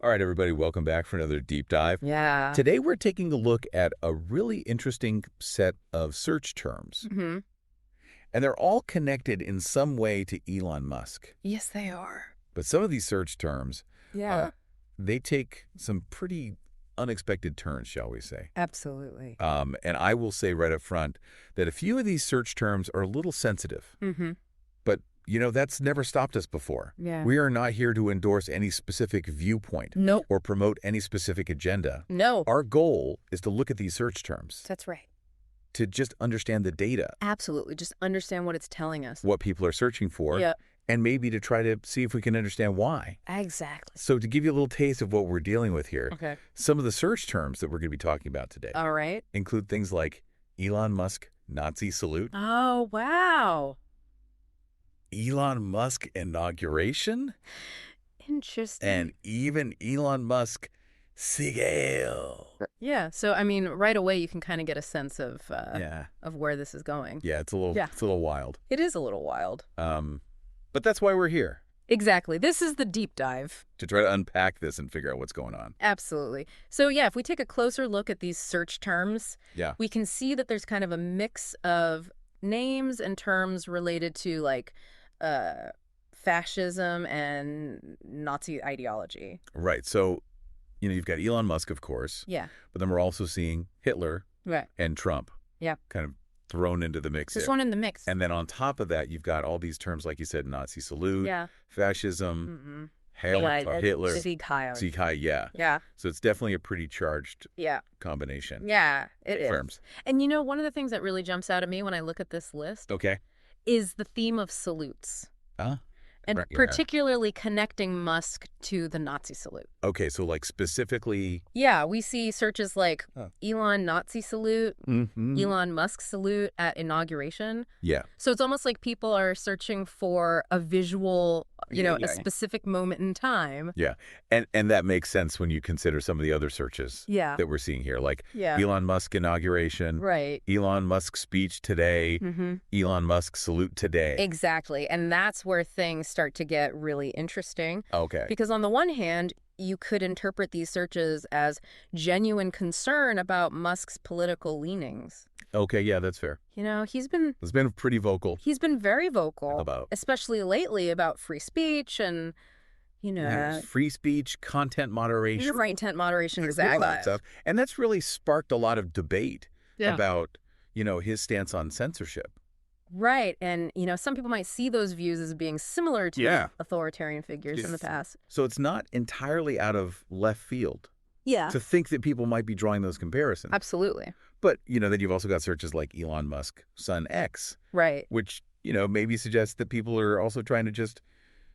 All right, everybody, welcome back for another deep dive. Yeah. Today, we're taking a look at a really interesting set of search terms. Mm-hmm. And they're all connected in some way to Elon Musk. Yes, they are. But some of these search terms, Yeah. they take some pretty unexpected turns, shall we say. Absolutely. And I will say right up front that a few of these search terms are a little sensitive. Mm-hmm. But, you know, that's never stopped us before. Yeah. We are not here to endorse any specific viewpoint Nope. or promote any specific agenda. No. Our goal is to look at these search terms, That's right. to just understand the data, Absolutely. Just understand what it's telling us. what people are searching for, Yeah. and maybe to try to see if we can understand why. Exactly. So to give you a little taste of what we're dealing with here, Okay. some of the search terms that we're going to be talking about today All right. include things like Elon Musk Nazi salute, Oh, wow. Elon Musk inauguration, Interesting. and even Elon Musk Sigel. Yeah. So, I mean, right away, you can kind of get a sense of Yeah. of where this is going. Yeah, it's a little wild. It is a little wild. But that's why we're here, Exactly. This is the deep dive. to try to unpack this and figure out what's going on. Absolutely. So, yeah, if we take a closer look at these search terms, Yeah. we can see that there's kind of a mix of names and terms related to like fascism and Nazi ideology. Right. So, you know, you've got Elon Musk, of course, Yeah. but then we're also seeing Hitler Right. and Trump Yeah. kind of thrown into the mix Just here. one in the mix. And then on top of that, you've got all these terms, like you said, Nazi salute, Yeah. fascism, Hail Yeah, Hitler, Sieg Heil. Sieg Heil, yeah. Yeah. So it's definitely a pretty charged Yeah. combination. Yeah. It is. Terms. And you know, one of the things that really jumps out at me when I look at this list Okay. is the theme of salutes. And Right, yeah. particularly connecting Musk to the Nazi salute. Okay, so like specifically... Yeah, we see searches like Elon Nazi salute, Mhm. Elon Musk salute at inauguration. Yeah. So it's almost like people are searching for a visual, you know, Yeah. a specific moment in time. Yeah. And that makes sense when you consider some of the other searches Yeah. that we're seeing here, like Yeah. Elon Musk inauguration, Right. Elon Musk speech today, Mm-hmm. Elon Musk salute today. Exactly. And that's where things start to get really interesting. Okay. Because on the one hand, you could interpret these searches as genuine concern about Musk's political leanings. Okay, yeah, that's fair. You know, he's been Pretty vocal very vocal about especially lately about free speech and, you know, free speech, content moderation, right, intent moderation, all exactly. that stuff. And that's really sparked a lot of debate Yeah. about, you know, his stance on censorship. Right. And, you know, some people might see those views as being similar to Yeah. authoritarian figures in the past. So it's not entirely out of left field Yeah. to think that people might be drawing those comparisons. Absolutely. But, you know, then you've also got searches like Elon Musk, Son X, Right. which, you know, maybe suggests that people are also trying to just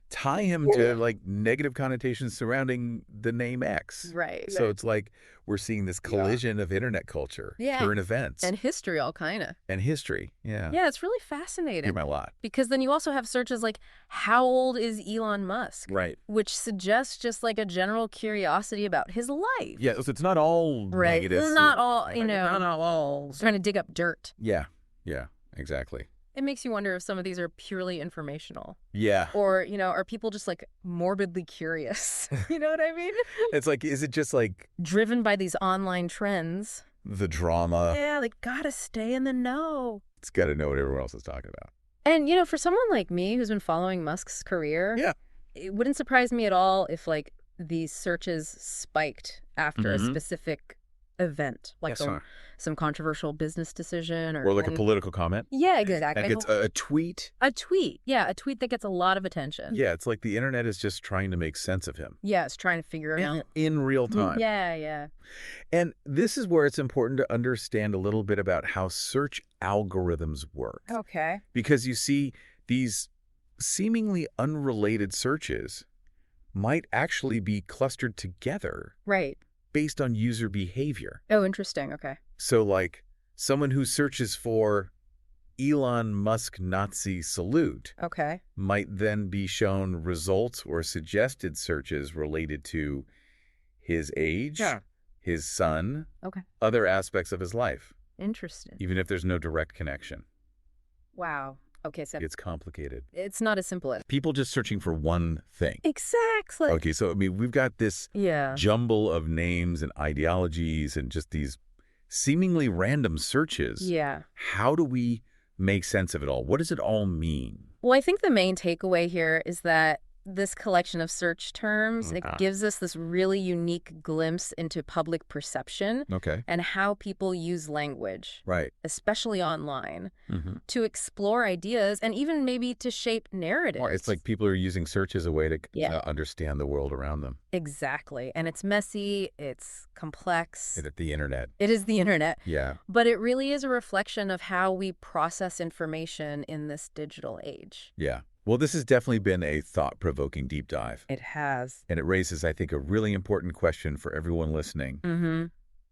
tie him to like negative connotations surrounding the name X. Right. So it's like we're seeing this collision of internet culture, Yeah. current events, And history, all kind of. and history. Yeah. Yeah, it's really Hear fascinating. my lot. Because then you also have searches like, how old is Elon Musk? Right. Which suggests just like a general curiosity about his life. Yeah. So it's not all Right. negative. It's not all, you know, Not all. trying to dig up dirt. Yeah. Yeah. Exactly. It makes you wonder if some of these are purely informational. Yeah. Or, you know, are people just like morbidly curious? You know what I mean? It's like, is it just like Driven by these online trends. the drama? Yeah, they gotta stay in the know. It's got to know what everyone else is talking about. And, you know, for someone like me who's been following Musk's career, Yeah. it wouldn't surprise me at all if like these searches spiked after a specific event, like some controversial business decision Or like a and- political comment. Yeah, exactly. And it's a tweet. A tweet. Yeah, a tweet that gets a lot of attention. Yeah, it's like the internet is just trying to make sense of him Yeah, it's trying to figure it out. in real time. Yeah, yeah. And this is where it's important to understand a little bit about how search algorithms work. Okay. Because you see, these seemingly unrelated searches might actually be clustered together Right. based on user behavior. Oh, interesting. Okay. So like someone who searches for Elon Musk Nazi salute Okay. might then be shown results or suggested searches related to his age, his son, Okay. other aspects of his life, Interesting. even if there's no direct connection. Wow. Okay, so It's complicated. it's not as simple as People just searching for one thing. exactly. Okay, so I mean, we've got this jumble of names and ideologies and just these seemingly random searches. Yeah. How do we make sense of it all? What does it all mean? Well, I think the main takeaway here is that this collection of search terms, it gives us this really unique glimpse into public perception and how people use language, especially online, to explore ideas and even maybe to shape narratives. It's like people are using search as a way to understand the world around them. Exactly. And it's messy, it's complex. It's the internet. It is the internet. Yeah. But it really is a reflection of how we process information in this digital age. Yeah. Well, this has definitely been a thought-provoking deep dive. It has. And it raises, I think, a really important question for everyone listening.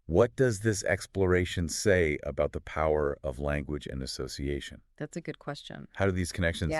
What does this exploration say about the power of language and association? That's a good question. How do these connections,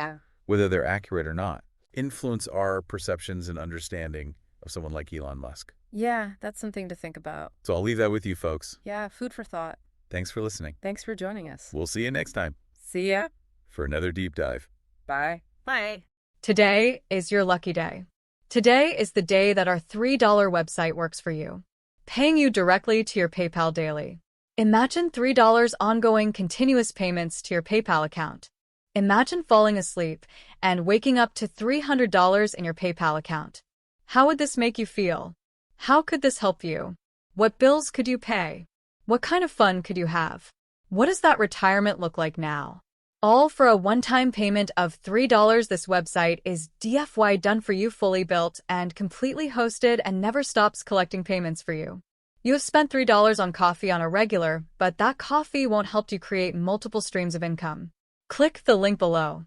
whether they're accurate or not, influence our perceptions and understanding of someone like Elon Musk? Yeah, that's something to think about. So I'll leave that with you folks. Yeah, food for thought. Thanks for listening. Thanks for joining us. We'll see you next time. See ya. For another deep dive. Bye. Bye. Today is your lucky day. Today is the day that our $3 website works for you, paying you directly to your PayPal daily. Imagine $3 ongoing continuous payments to your PayPal account. Imagine falling asleep and waking up to $300 in your PayPal account. How would this make you feel? How could this help you? What bills could you pay? What kind of fun could you have? What does that retirement look like now? All for a one-time payment of $3. This website is DFY done for you, fully built and completely hosted, and never stops collecting payments for you. You have spent $3 on coffee on a regular, but that coffee won't help you create multiple streams of income. Click the link below.